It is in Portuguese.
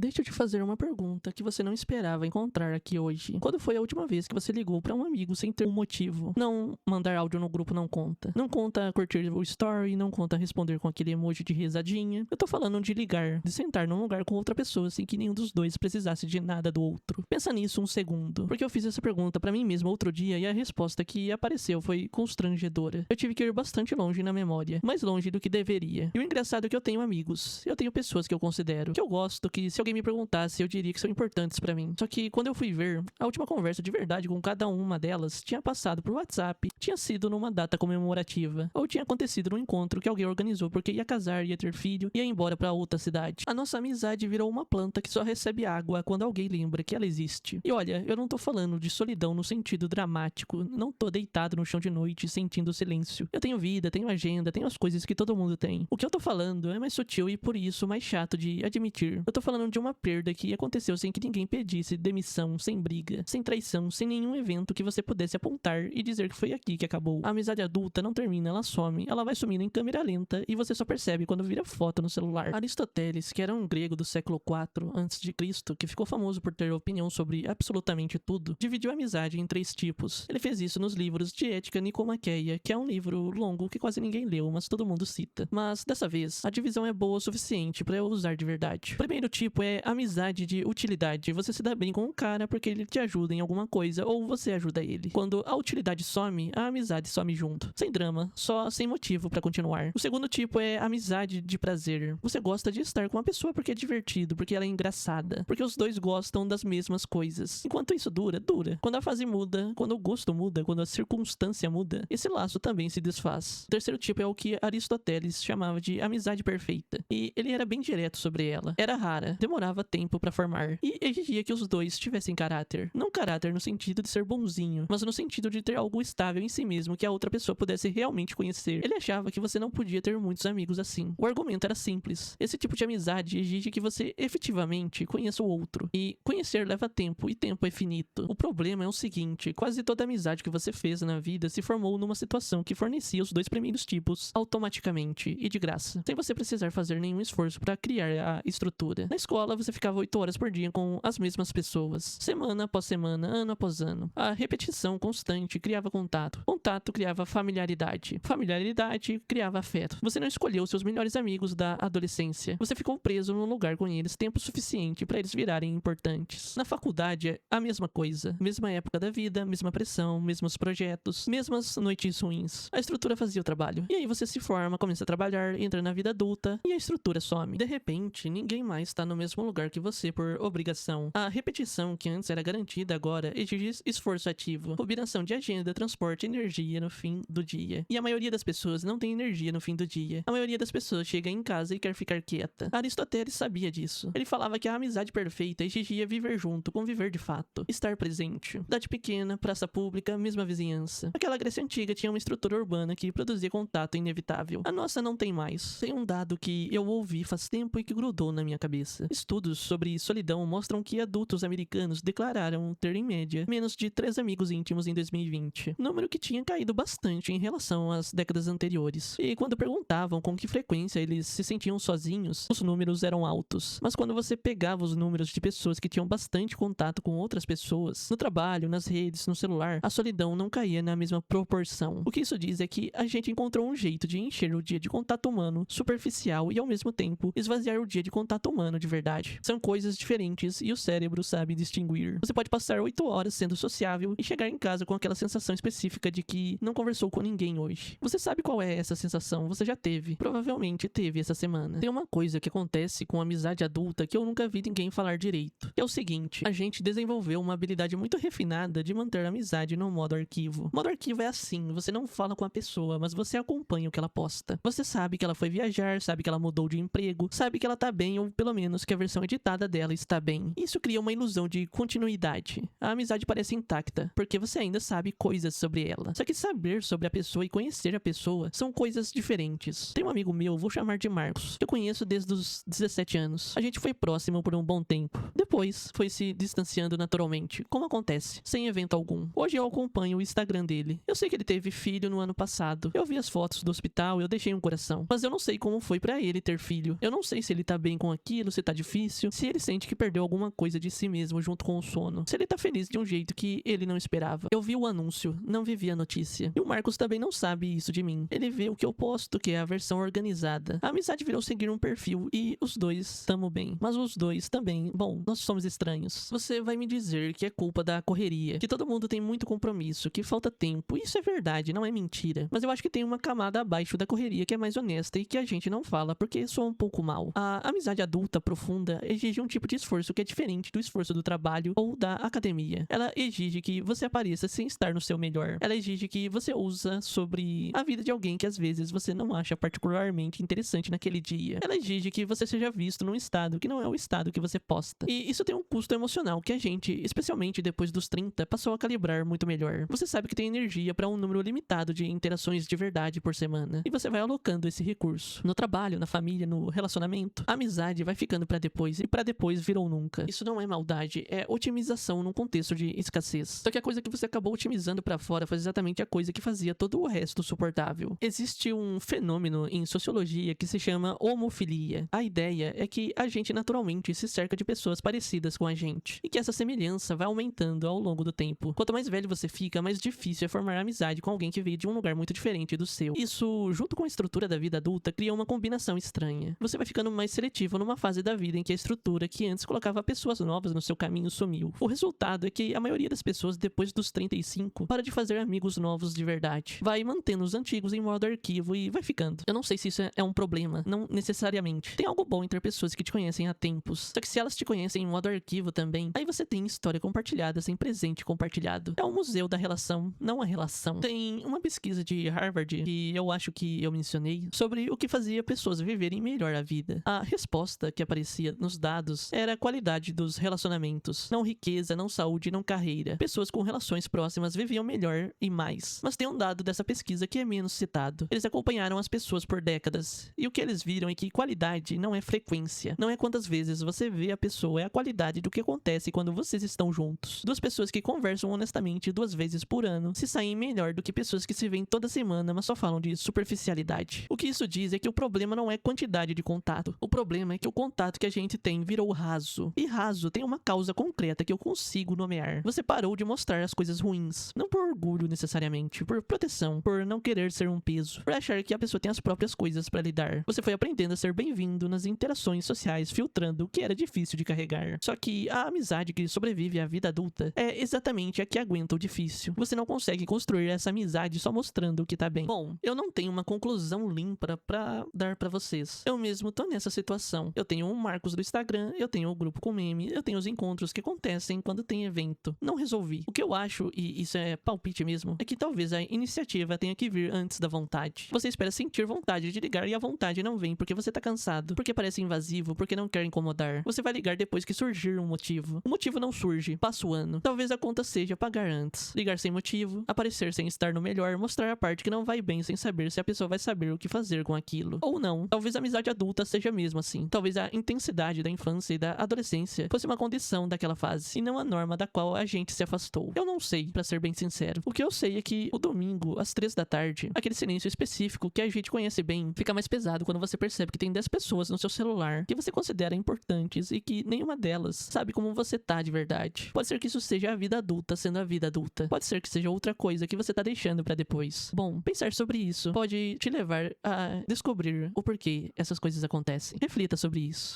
deixa eu te fazer uma pergunta que você não esperava encontrar aqui hoje. Quando foi a última vez que você ligou pra um amigo sem ter um motivo? Não mandar áudio no grupo não conta. Não conta curtir o story, não conta responder com aquele emoji de risadinha. Eu tô falando de ligar, de sentar num lugar com outra pessoa sem que nenhum dos dois precisasse de nada do outro. Pensa nisso um segundo, porque eu fiz essa pergunta pra mim mesmo outro dia e a resposta que apareceu foi constrangedora. Eu tive que ir bastante longe na memória, mais longe do que deveria. E o engraçado é que eu tenho amigos, eu tenho pessoas que eu considero, que eu gosto, que se alguém me perguntasse eu diria que são importantes pra mim. Só que quando eu fui ver, a última conversa de verdade com cada uma delas tinha passado por WhatsApp, tinha sido numa data comemorativa, ou tinha acontecido num encontro que alguém organizou porque ia casar, ia ter filho, ia embora pra outra cidade. A nossa amizade virou uma planta que só recebe água quando alguém lembra que ela existe. E olha, eu não tô falando de solidão no sentido dramático, não tô deitado no chão de noite sentindo silêncio. Eu tenho vida, tenho agenda, tenho as coisas que todo mundo tem. O que eu tô falando é mais sutil e por isso mais chato de admitir. Eu tô falando de uma perda que aconteceu sem que ninguém pedisse demissão, sem briga, sem traição, sem nenhum evento que você pudesse apontar e dizer que foi aqui que acabou. A amizade adulta não termina, ela some. Ela vai sumindo em câmera lenta e você só percebe quando vira foto no celular. Aristóteles, que era um grego do século IV a.C., que ficou famoso por ter opinião sobre absolutamente tudo, dividiu a amizade em 3 tipos. Ele fez isso nos livros de Ética Nicomaqueia, que é um livro longo que quase ninguém leu, mas todo mundo cita. Mas, dessa vez, a divisão é boa o suficiente pra eu usar de verdade. O primeiro tipo é amizade de utilidade. Você se dá bem com o cara porque ele te ajuda em alguma coisa ou você ajuda ele. Quando a utilidade some, a amizade some junto. Sem drama, só sem motivo pra continuar. O segundo tipo é amizade de prazer. Você gosta de estar com uma pessoa porque é divertido, porque ela é engraçada, porque os dois gostam das mesmas coisas. Enquanto isso dura, dura. Quando a fase muda, quando o gosto muda, quando a circunstância muda, esse laço também se desfaz. O terceiro tipo é o que Aristóteles chamava de amizade perfeita. E ele era bem direto sobre ela. Era rara, demorava tempo pra formar e exigia que os dois tivessem caráter. Não caráter no sentido de ser bonzinho, mas no sentido de ter algo estável em si mesmo que a outra pessoa pudesse realmente conhecer. Ele achava que você não podia ter muitos amigos assim. O argumento era simples. Esse tipo de amizade exige que você efetivamente conheça o outro. E conhecer leva tempo, e tempo é finito. O problema é o seguinte: quase toda amizade que você fez na vida se formou numa situação que fornecia os 2 primeiros tipos automaticamente e de graça, sem você precisar fazer nenhum esforço para criar a estrutura. Na escola, você ficava 8 horas por dia com as mesmas pessoas, semana após semana, ano após ano. A repetição constante criava contato. Contato criava familiaridade. Familiaridade criava afeto. Você não escolheu seus melhores amigos da adolescência. Você ficou preso num lugar com eles tempo suficiente para eles virarem importantes. Na faculdade é a mesma coisa. Mesma época da vida, mesma pressão, mesmos projetos, mesmas noites ruins. A estrutura fazia o trabalho. E aí você se forma, começa a trabalhar, entra na vida adulta e a estrutura some. De repente, ninguém mais está no mesmo lugar que você por obrigação. A repetição que antes era garantida agora exige esforço ativo. Combinação de agenda, transporte, energia no fim do dia. E a maioria das pessoas não tem energia no fim do dia. A maioria das pessoas chega em casa e quer ficar quieta. Aristóteles sabia disso. Ele falava que a amizade perfeita exigia viver junto, conviver de fato, estar presente. Cidade pequena, praça pública, mesma vizinhança. Aquela Grécia antiga tinha uma estrutura urbana que produzia contato inevitável. A nossa não tem mais. Tem um dado que eu ouvi faz tempo e que grudou na minha cabeça. Estudos sobre solidão mostram que adultos americanos declararam ter, em média, menos de 3 amigos íntimos em 2020. Número que tinha caído bastante em relação às décadas anteriores. E quando perguntavam com que frequência eles se sentiam sozinhos, os números eram altos. Mas quando você pegava os números de pessoas que tinham bastante contato com outras pessoas, no trabalho, nas redes, no celular, a solidão não caía na mesma proporção. O que isso diz é que a gente encontrou um jeito de encher o dia de contato humano superficial e, ao mesmo tempo, esvaziar o dia de contato humano de verdade. São coisas diferentes e o cérebro sabe distinguir. Você pode passar 8 horas sendo sociável e chegar em casa com aquela sensação específica de que não conversou com ninguém hoje. Você sabe qual é essa sensação, você já teve. Provavelmente teve essa semana. Tem uma coisa que acontece com a amizade adulta que eu nunca vi ninguém falar direito. Que é o seguinte: a gente desenvolveu uma habilidade muito refinada de manter a amizade no modo arquivo. O modo arquivo é assim: você não fala com a pessoa, mas você acompanha o que ela posta. Você sabe que ela foi viajar, sabe que ela mudou de emprego, sabe que ela tá bem, ou pelo menos que a versão editada dela está bem. Isso cria uma ilusão de continuidade. A amizade parece intacta, porque você ainda sabe coisas sobre ela. Só que saber sobre a pessoa e conhecer a pessoa são coisas diferentes. Tem um amigo meu, vou chamar de Marcos, que eu conheço desde os 17 anos. A gente foi próximo por um bom tempo. Depois, foi se distanciando naturalmente, como acontece, sem evento algum. Hoje eu acompanho o Instagram dele. Eu sei que ele teve filho no ano passado. Eu vi as fotos do hospital e eu deixei um coração. Mas eu não sei como foi pra ele ter filho. Eu não sei se ele tá bem com aquilo, se tá difícil difícil, se ele sente que perdeu alguma coisa de si mesmo junto com o sono, se ele tá feliz de um jeito que ele não esperava. Eu vi o anúncio, não vivi a notícia. E o Marcos também não sabe isso de mim. Ele vê o que eu posto, que é a versão organizada. A amizade virou seguir um perfil e os dois tamo bem. Mas os dois também, bom, nós somos estranhos. Você vai me dizer que é culpa da correria, que todo mundo tem muito compromisso, que falta tempo. Isso é verdade, não é mentira. Mas eu acho que tem uma camada abaixo da correria que é mais honesta e que a gente não fala porque soa um pouco mal. A amizade adulta profunda exige um tipo de esforço que é diferente do esforço do trabalho ou da academia. Ela exige que você apareça sem estar no seu melhor. Ela exige que você ouça sobre a vida de alguém que às vezes você não acha particularmente interessante naquele dia. Ela exige que você seja visto num estado que não é o estado que você posta. E isso tem um custo emocional que a gente, especialmente depois dos 30, passou a calibrar muito melhor. Você sabe que tem energia para um número limitado de interações de verdade por semana. E você vai alocando esse recurso. No trabalho, na família, no relacionamento, a amizade vai ficando pra depois. E pra depois virou nunca. Isso não é maldade, é otimização num contexto de escassez. Só que a coisa que você acabou otimizando pra fora foi exatamente a coisa que fazia todo o resto suportável. Existe um fenômeno em sociologia que se chama homofilia. A ideia é que a gente naturalmente se cerca de pessoas parecidas com a gente. E que essa semelhança vai aumentando ao longo do tempo. Quanto mais velho você fica, mais difícil é formar amizade com alguém que veio de um lugar muito diferente do seu. Isso, junto com a estrutura da vida adulta, cria uma combinação estranha. Você vai ficando mais seletivo numa fase da vida em que a estrutura que antes colocava pessoas novas no seu caminho sumiu. O resultado é que a maioria das pessoas, depois dos 35, para de fazer amigos novos de verdade. Vai mantendo os antigos em modo arquivo e vai ficando. Eu não sei se isso é um problema, não necessariamente. Tem algo bom entre pessoas que te conhecem há tempos. Só que se elas te conhecem em modo arquivo também, aí você tem história compartilhada sem presente compartilhado. É um museu da relação, não a relação. Tem uma pesquisa de Harvard, que eu acho que eu mencionei, sobre o que fazia pessoas viverem melhor a vida. A resposta que aparecia nos dados era a qualidade dos relacionamentos. Não riqueza, não saúde, não carreira. Pessoas com relações próximas viviam melhor e mais. Mas tem um dado dessa pesquisa que é menos citado. Eles acompanharam as pessoas por décadas. E o que eles viram é que qualidade não é frequência. Não é quantas vezes você vê a pessoa, é a qualidade do que acontece quando vocês estão juntos. Duas pessoas que conversam honestamente 2 vezes por ano se saem melhor do que pessoas que se veem toda semana, mas só falam de superficialidade. O que isso diz é que o problema não é quantidade de contato. O problema é que o contato que a gente tem virou raso. E raso tem uma causa concreta que eu consigo nomear. Você parou de mostrar as coisas ruins. Não por orgulho necessariamente, por proteção, por não querer ser um peso, por achar que a pessoa tem as próprias coisas pra lidar. Você foi aprendendo a ser bem-vindo nas interações sociais, filtrando o que era difícil de carregar. Só que a amizade que sobrevive à vida adulta é exatamente a que aguenta o difícil. Você não consegue construir essa amizade só mostrando o que tá bem. Bom, eu não tenho uma conclusão limpa pra dar pra vocês. Eu mesmo tô nessa situação. Eu tenho um Marcos do Instagram, eu tenho o grupo com meme, eu tenho os encontros que acontecem quando tem evento. Não resolvi. O que eu acho, e isso é palpite mesmo, é que talvez a iniciativa tenha que vir antes da vontade. Você espera sentir vontade de ligar e a vontade não vem porque você tá cansado, porque parece invasivo, porque não quer incomodar. Você vai ligar depois que surgir um motivo. O motivo não surge, passa o ano. Talvez a conta seja pagar antes. Ligar sem motivo, aparecer sem estar no melhor, mostrar a parte que não vai bem sem saber se a pessoa vai saber o que fazer com aquilo. Ou não. Talvez a amizade adulta seja mesmo assim. Talvez a intensidade da infância e da adolescência fosse uma condição daquela fase, e não a norma da qual a gente se afastou. Eu não sei, pra ser bem sincero. O que eu sei é que o domingo, às 3 da tarde, aquele silêncio específico que a gente conhece bem, fica mais pesado quando você percebe que tem 10 pessoas no seu celular que você considera importantes e que nenhuma delas sabe como você tá de verdade. Pode ser que isso seja a vida adulta sendo a vida adulta. Pode ser que seja outra coisa que você tá deixando pra depois. Bom, pensar sobre isso pode te levar a descobrir o porquê essas coisas acontecem. Reflita sobre isso.